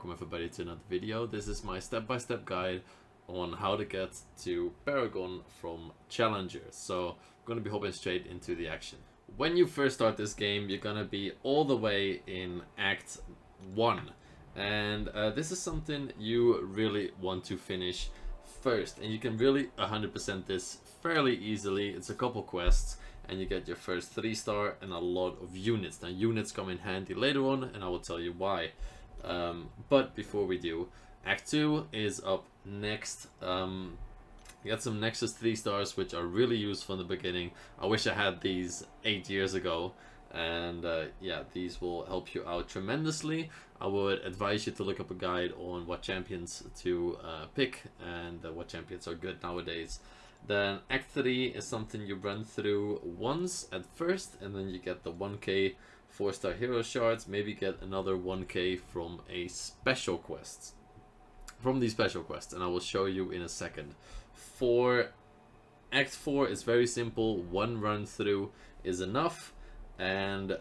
welcome everybody to another video. This is my step-by-step guide on how to get to Paragon from Challenger. So I'm going to be hopping straight into the action. When you first start this game, you're going to be all the way in Act 1. And this is something you really want to finish first. And you can really 100% this fairly easily. It's a couple quests. And you get your first 3-star and a lot of units. Now units come in handy later on and I will tell you why. But before we do, Act 2 is up next. You got some Nexus 3-stars which are really useful in the beginning. I wish I had these 8 years ago. And yeah, these will help you out tremendously. I would advise you to look up a guide on what champions to pick and what champions are good nowadays. Then Act 3 is something you run through once at first, and then you get the 1k 4-star hero shards, maybe get another 1k from a special quest. From these special quests, and I will show you in a second. For Act 4 it's very simple, one run through is enough, and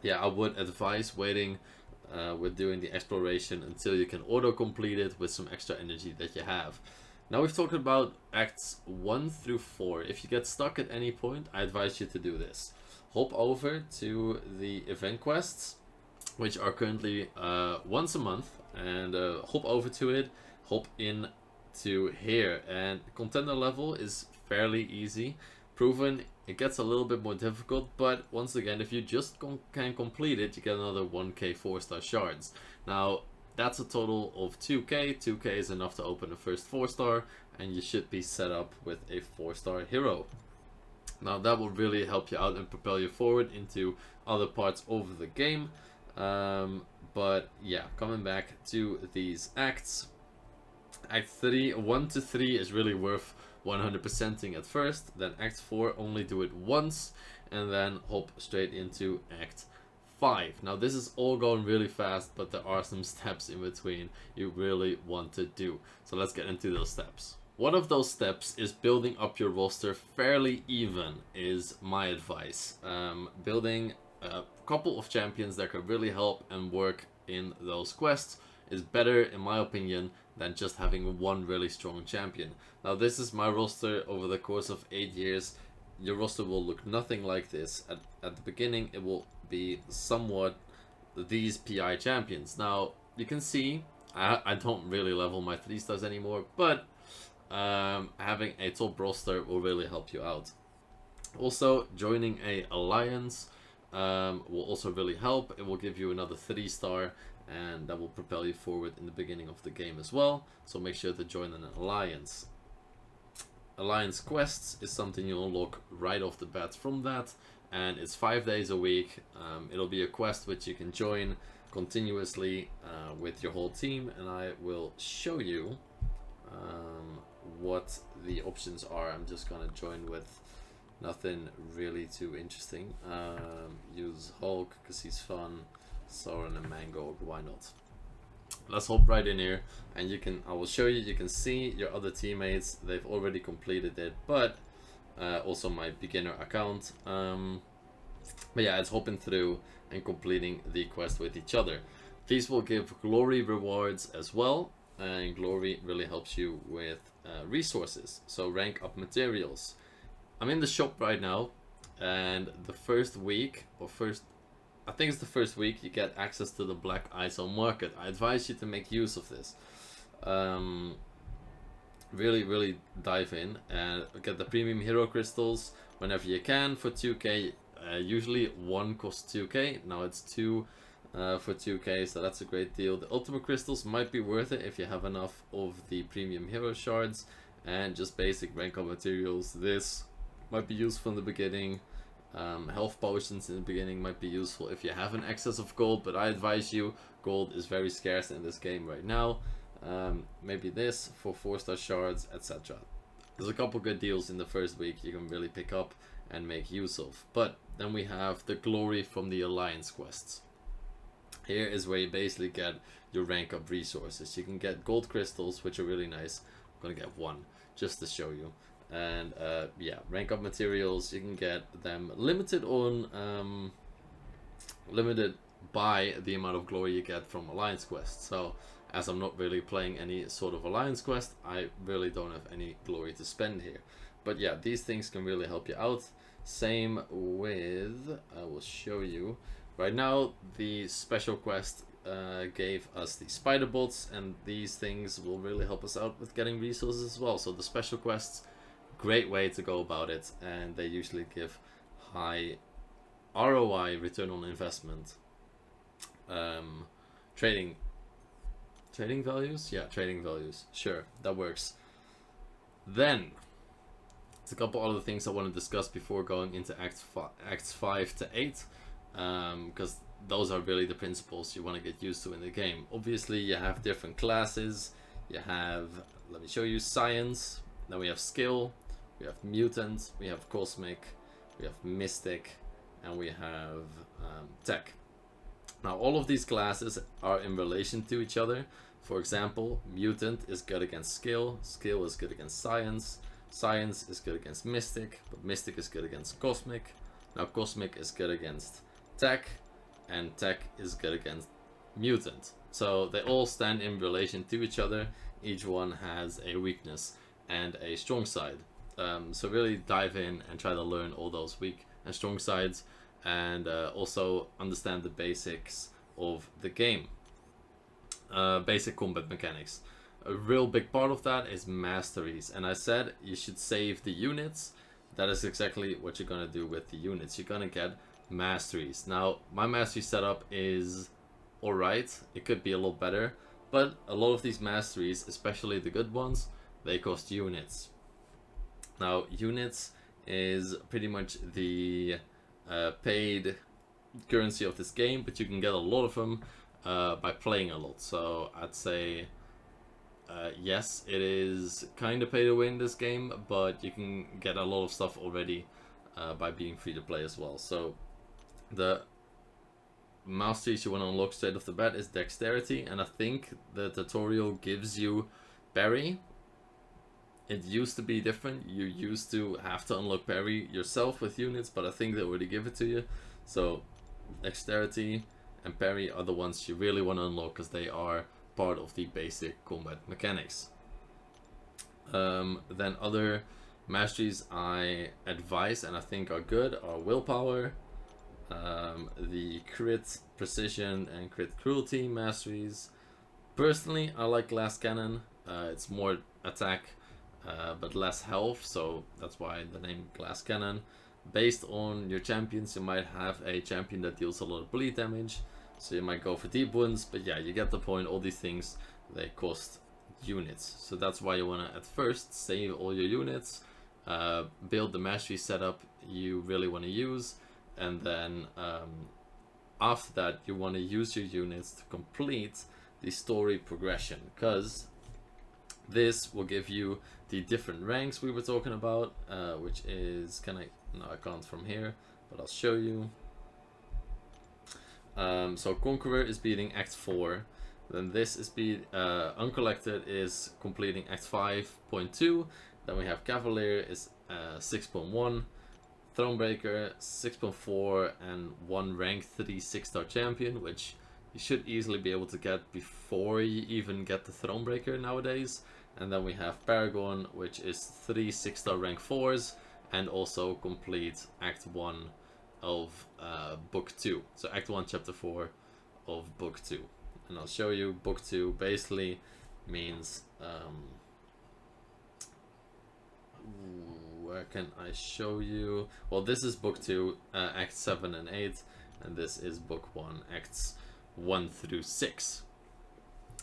yeah, I would advise waiting with doing the exploration until you can auto complete it with some extra energy that you have. Now we've talked about Acts 1 through 4. If you get stuck at any point, I advise you to do this. Hop over to the event quests, which are currently once a month, and hop over to it, hop in to here. And contender level is fairly easy. Proven, it gets a little bit more difficult, but once again, if you just can complete it, you get another 1k 4-star shards. Now, that's a total of 2k. 2k is enough to open the first 4-star, and you should be set up with a 4-star hero. Now that will really help you out and propel you forward into other parts of the game. But yeah, coming back to these acts. Act 3, 1 to 3 is really worth 100%ing at first. Then Act 4, only do it once, and then hop straight into Act 5. Now this is all going really fast, but there are some steps in between you really want to do. So let's get into those steps. One of those steps is building up your roster fairly even, is my advice. Building a couple of champions that could really help and work in those quests is better, in my opinion, than just having one really strong champion. Now this is my roster over the course of 8 years. Your roster will look nothing like this. At the beginning it will be somewhat these PI champions. Now you can see I don't really level my 3-stars anymore, but having a top roster will really help you out. Also, joining a alliance will also really help. It will give you another 3-star, and that will propel you forward in the beginning of the game as well. So make sure to join an alliance. Alliance quests is something you unlock right off the bat from that, and it's 5 days a week. It'll be a quest which you can join continuously with your whole team, and I will show you what the options are. I'm just gonna join with nothing really too interesting. Use Hulk because he's fun. Sauron and Mango, why not? Let's hop right in here, and I will show you. You can see your other teammates, they've already completed it, but also my beginner account. But yeah, it's hopping through and completing the quest with each other. These will give glory rewards as well, and glory really helps you with resources. So rank up materials. I'm in the shop right now, and the first week, or I think it's the first week, you get access to the Black ISO market. I advise you to make use of this. Really dive in and get the premium hero crystals whenever you can for 2k. Usually one costs 2k, now it's 2 for 2k, so that's a great deal. The ultimate crystals might be worth it if you have enough of the premium hero shards, and just basic rank up materials. This might be useful in the beginning. Health potions in the beginning might be useful if you have an excess of gold, but I advise you, gold is very scarce in this game right now. Maybe this for 4-star shards, etc. There's a couple good deals in the first week you can really pick up and make use of. But then we have the glory from the alliance quests. Here is where you basically get your rank up resources. You can get gold crystals, which are really nice. I'm gonna get one just to show you. And yeah, rank up materials, you can get them limited on limited by the amount of glory you get from Alliance Quest. So as I'm not really playing any sort of Alliance Quest, I really don't have any glory to spend here. But yeah, these things can really help you out. Same with, I will show you. Right now, the special quest gave us the spider bots, and these things will really help us out with getting resources as well. So the special quests, great way to go about it, and they usually give high ROI, return on investment. Trading values? Yeah, trading values. Sure, that works. Then, there's a couple other things I want to discuss before going into Acts 5 to 8, because those are really the principles you want to get used to in the game. Obviously, you have different classes. You have, let me show you, science. Then we have skill. We have mutant. We have cosmic. We have mystic. And we have tech. Now, all of these classes are in relation to each other. For example, mutant is good against skill. Skill is good against science. Science is good against mystic, but mystic is good against cosmic. Now cosmic is good against tech, and tech is good against mutant. So they all stand in relation to each other. Each one has a weakness and a strong side. So really dive in and try to learn all those weak and strong sides, and also understand the basics of the game. Basic combat mechanics. A real big part of that is masteries, and I said you should save the units. That is exactly what you're gonna do with the units. You're gonna get masteries. Now my mastery setup is alright, it could be a lot better, but a lot of these masteries, especially the good ones, they cost units. Now units is pretty much the paid currency of this game, but you can get a lot of them by playing a lot. So I'd say yes, it is kind of pay to win this game, but you can get a lot of stuff already by being free to play as well. So the masteries you want to unlock straight off the bat is dexterity, and I think the tutorial gives you parry. It used to be different. You used to have to unlock parry yourself with units, but I think they already give it to you. So dexterity and parry are the ones you really want to unlock, because they are part of the basic combat mechanics. Then other masteries I advise and I think are good are willpower, the crit precision and crit cruelty masteries. Personally, I like glass cannon. It's more attack but less health, so that's why the name glass cannon. Based on your champions, you might have a champion that deals a lot of bleed damage, so you might go for deep wounds, but yeah, you get the point. All these things, they cost units. So that's why you want to at first save all your units, build the mastery setup you really want to use, and then after that you want to use your units to complete the story progression, because this will give you the different ranks we were talking about, which is, no, I can't from here, but I'll show you. So Conqueror is beating Act 4, then this is Uncollected is completing Act 5.2, then we have Cavalier is 6.1, Thronebreaker 6.4, and one rank 3 6-star champion, which you should easily be able to get before you even get the Thronebreaker nowadays. And then we have Paragon, which is 3 6-star rank 4s, and also complete Act 1 of Book 2. So Act 1, Chapter 4 of Book 2. And I'll show you. Book 2 basically means... where can I show you? Well, this is Book 2, Acts 7 and 8, and this is Book 1, Acts 1 through 6.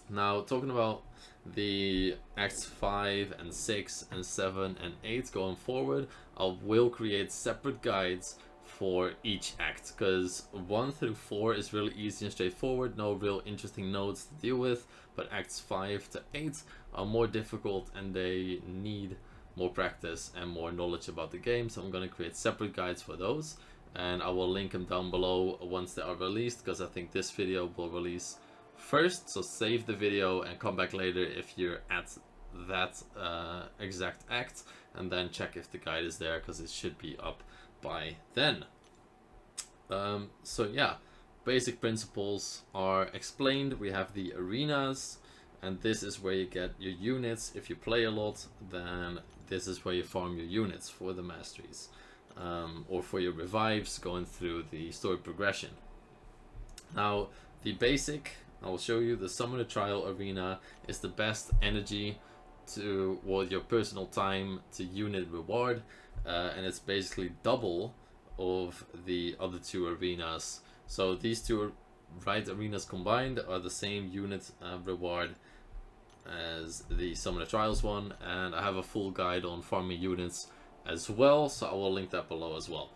Now, talking about the Acts 5 and 6 and 7 and 8 going forward, I will create separate guides for each act, because 1 through 4 is really easy and straightforward, no real interesting nodes to deal with, but Acts 5 to 8 are more difficult and they need more practice and more knowledge about the game, so I'm going to create separate guides for those, and I will link them down below once they are released, because I think this video will release first. So save the video and come back later if you're at that exact act, and then check if the guide is there, because it should be up by then. So yeah, basic principles are explained. We have the arenas, and this is where you get your units. If you play a lot, then this is where you farm your units for the masteries, or for your revives going through the story progression. Now, the basic, I will show you, the Summoner Trial Arena is the best energy to, well, your personal time to unit reward, and it's basically double of the other two arenas. So these two arenas combined are the same unit reward as the Summoner Trials one, and I have a full guide on farming units as well, so I will link that below as well.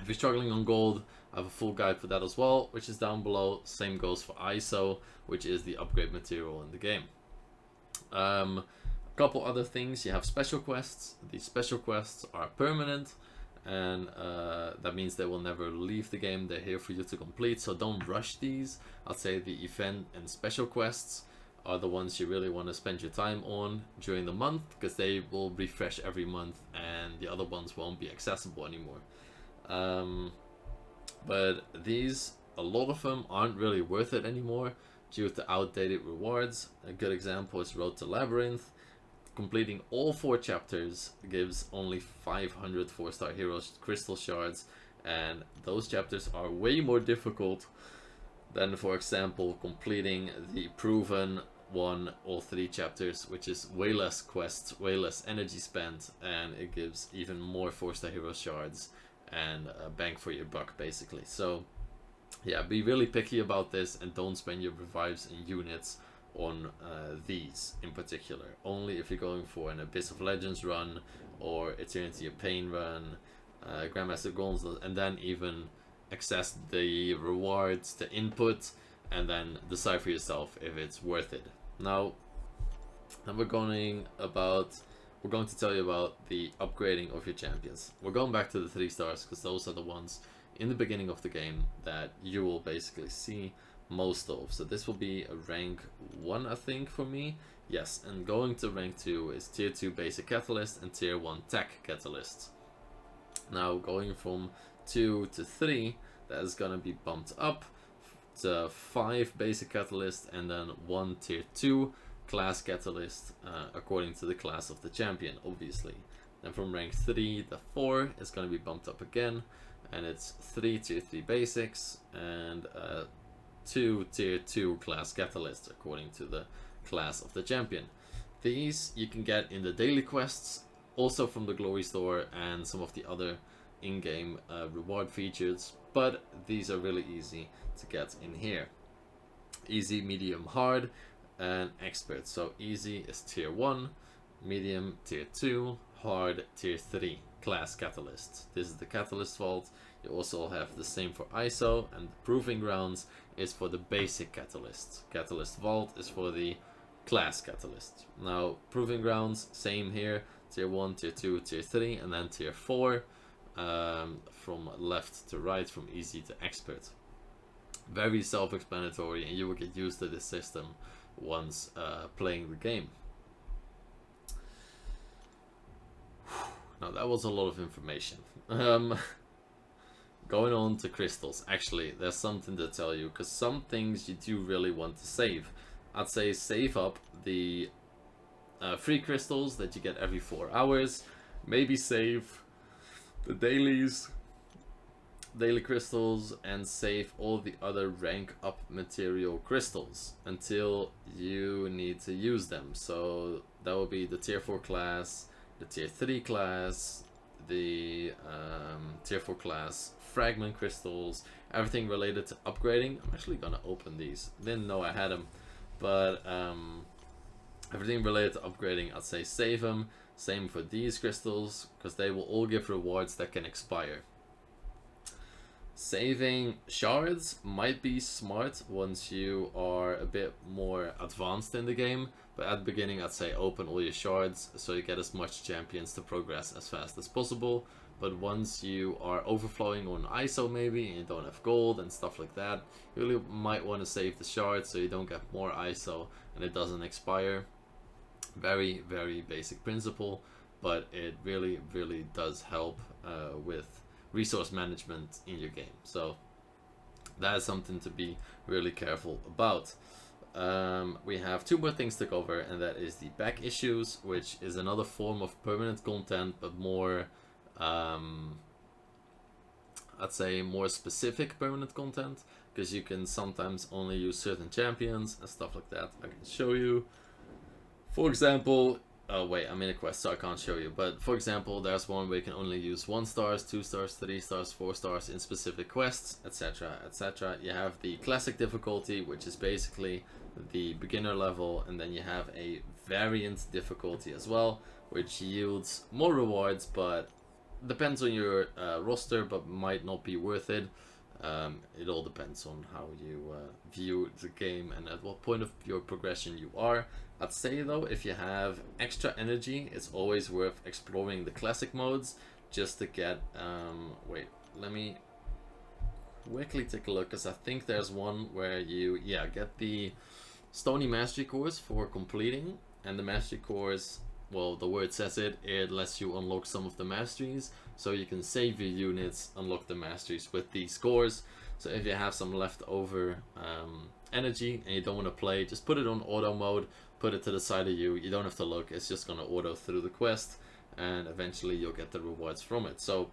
If you're struggling on gold, I have a full guide for that as well, which is down below. Same goes for ISO, which is the upgrade material in the game. A couple other things, you have special quests. These special quests are permanent, and that means they will never leave the game. They're here for you to complete, so don't rush these. I'd say the event and special quests are the ones you really want to spend your time on during the month, because they will refresh every month and the other ones won't be accessible anymore. But these, a lot of them aren't really worth it anymore due to outdated rewards. A good example is Road to Labyrinth. Completing all 4 chapters gives only 500 4-star heroes crystal shards, and those chapters are way more difficult than, for example, completing the proven one, all 3 chapters, which is way less quests, way less energy spent, and it gives even more 4-star hero shards and bang for your buck, basically. So yeah, be really picky about this and don't spend your revives and units on these in particular. Only if you're going for an Abyss of Legends run or Eternity of Pain run, Grandmaster Gauntlet, and then even access the rewards, the input, and then decide for yourself if it's worth it. Now we're going to tell you about the upgrading of your champions. We're going back to the 3 stars because those are the ones in the beginning of the game that you will basically see most of. So this will be a rank 1, I think, for me. Yes, and going to rank 2 is tier 2 basic catalyst and tier 1 tech catalyst. Now going from 2 to 3, that is going to be bumped up to 5 basic catalyst and then 1 tier 2 class catalyst, according to the class of the champion, obviously. Then from rank 3 to 4 is going to be bumped up again, and it's 3 tier 3 basics and 2 tier 2 class catalysts according to the class of the champion. These you can get in the daily quests, also from the glory store and some of the other in-game reward features, but these are really easy to get in here. Easy, medium, hard, and expert. So easy is tier 1, medium tier 2, hard tier 3 class catalyst. This is the catalyst vault. You also have the same for ISO, and the proving grounds is for the basic catalyst. Catalyst vault is for the class catalyst. Now proving grounds, same here, tier 1, tier 2, tier 3, and then tier 4, from left to right, from easy to expert. Very self-explanatory, and you will get used to this system once playing the game. Now that was a lot of information. Going on to crystals. Actually, there's something to tell you, because some things you do really want to save. I'd say save up the free crystals that you get every 4 hours. Maybe save the daily crystals, and save all the other rank up material crystals until you need to use them. So that will be the tier 4 class, the tier 3 class, the tier 4 class fragment crystals, everything related to upgrading. I'm actually gonna open these, didn't know I had them, but everything related to upgrading, I'd say save them. Same for these crystals, because they will all give rewards that can expire. Saving shards might be smart once you are a bit more advanced in the game, but at the beginning I'd say open all your shards so you get as much champions to progress as fast as possible. But once you are overflowing on ISO maybe, and you don't have gold and stuff like that, you really might want to save the shards so you don't get more ISO and it doesn't expire. Very, very basic principle, but it really, really does help with resource management in your game. So That is something to be really careful about. We have two more things to cover, and that is the back issues, which is another form of permanent content, but more, I'd say more specific permanent content, because you can sometimes only use certain champions and stuff like that. I can show you. For example, oh wait, I'm in a quest, so I can't show you. But for example, there's one where you can only use 1 stars, 2 stars, 3 stars, 4 stars in specific quests, etc, etc. You have the classic difficulty, which is basically the beginner level, and then you have a variant difficulty as well, which yields more rewards, but depends on your roster, but might not be worth it. It all depends on how you view the game and at what point of your progression you are. I'd say though, if you have extra energy, it's always worth exploring the classic modes just to get, wait, let me quickly take a look, because I think there's one where you, yeah, get the Stony Mastery Course for completing, and the Mastery Course, well, the word says it, it lets you unlock some of the masteries, so you can save your units, unlock the masteries with these scores. So if you have some leftover energy and you don't want to play, just put it on auto mode, put it to the side of you, you don't have to look, it's just going to auto through the quest, and eventually you'll get the rewards from it. So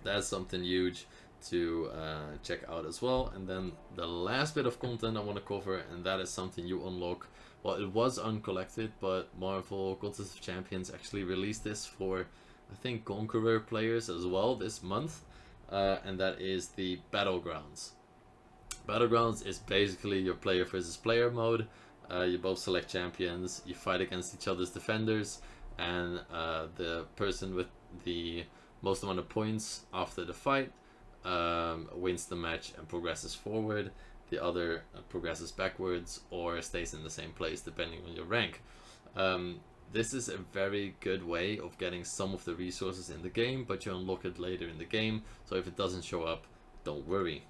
that's something huge to check out as well. And then the last bit of content I want to cover, and that is something you unlock. Well, it was uncollected, but Marvel Contest of Champions actually released this for, I think, Conqueror players as well this month, and that is the Battlegrounds. Battlegrounds is basically your player versus player mode. You both select champions, you fight against each other's defenders, and the person with the most amount of points after the fight wins the match and progresses forward. The other progresses backwards or stays in the same place depending on your rank. This is a very good way of getting some of the resources in the game, but you unlock it later in the game, so if it doesn't show up, don't worry.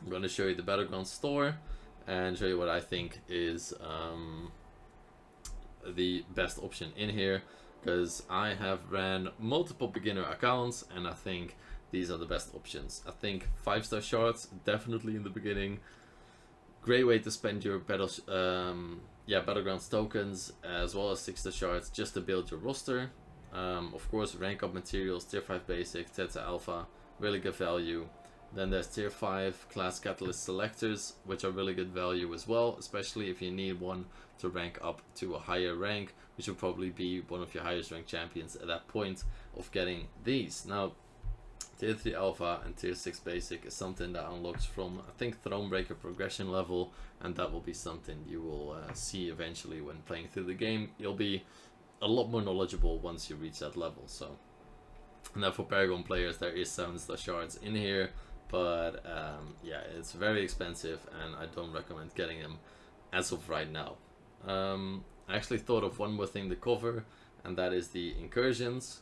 I'm going to show you the Battleground store and show you what I think is the best option in here, because I have ran multiple beginner accounts and I think these are the best options. I think 5-star shards definitely in the beginning. Great way to spend your Battlegrounds tokens, as well as 6-star shards, just to build your roster. Of course, rank up materials, tier 5 basic, Theta alpha, really good value. Then there's tier 5 class catalyst selectors, which are really good value as well, especially if you need one to rank up to a higher rank, which will probably be one of your highest ranked champions at that point of getting these. Now, tier 3 alpha and tier 6 basic is something that unlocks from, I think, Thronebreaker progression level, and that will be something you will see eventually when playing through the game. You'll be a lot more knowledgeable once you reach that level. So, and then for Paragon players, there is 7-star shards in here, but yeah, it's very expensive and I don't recommend getting them as of right now. I actually thought of one more thing to cover, and that is the incursions.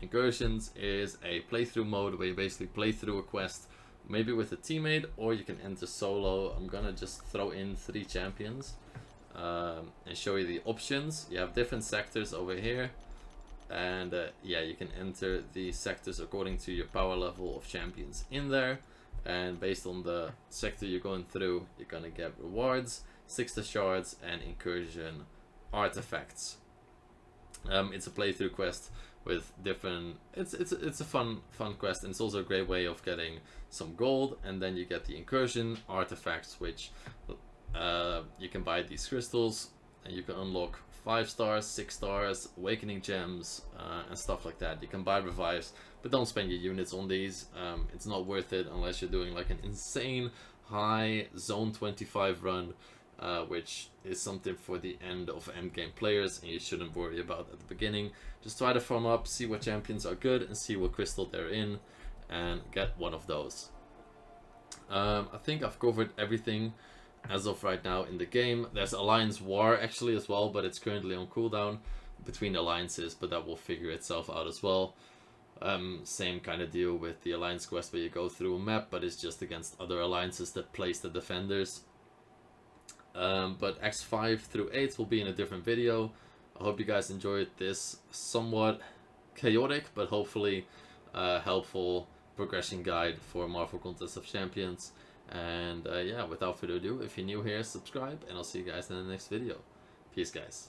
Incursions is a playthrough mode where you basically play through a quest, maybe with a teammate, or you can enter solo. I'm gonna just throw in 3 champions and show you the options. You have different sectors over here, and yeah, you can enter the sectors according to your power level of champions in there, and based on the sector you're going through, you're gonna get rewards, 6-star shards, and incursion artifacts. It's a playthrough quest with different, it's a fun quest, and it's also a great way of getting some gold. And then you get the incursion artifacts, which you can buy these crystals and you can unlock 5 stars, 6 stars, awakening gems, and stuff like that. You can buy revives, but don't spend your units on these. It's not worth it unless you're doing like an insane high zone 25 run, which is something for the end of endgame players, and you shouldn't worry about at the beginning. Just try to farm up, see what champions are good, and see what crystal they're in, and get one of those. I think I've covered everything as of right now in the game. There's Alliance War actually as well, but it's currently on cooldown between alliances, but that will figure itself out as well. Same kind of deal with the Alliance quest where you go through a map, but it's just against other alliances that place the defenders. But X5 through 8 will be in a different video. I hope you guys enjoyed this somewhat chaotic, but hopefully helpful progression guide for Marvel Contest of Champions. And yeah, without further ado, if you're new here, subscribe, and I'll see you guys in the next video. Peace, guys.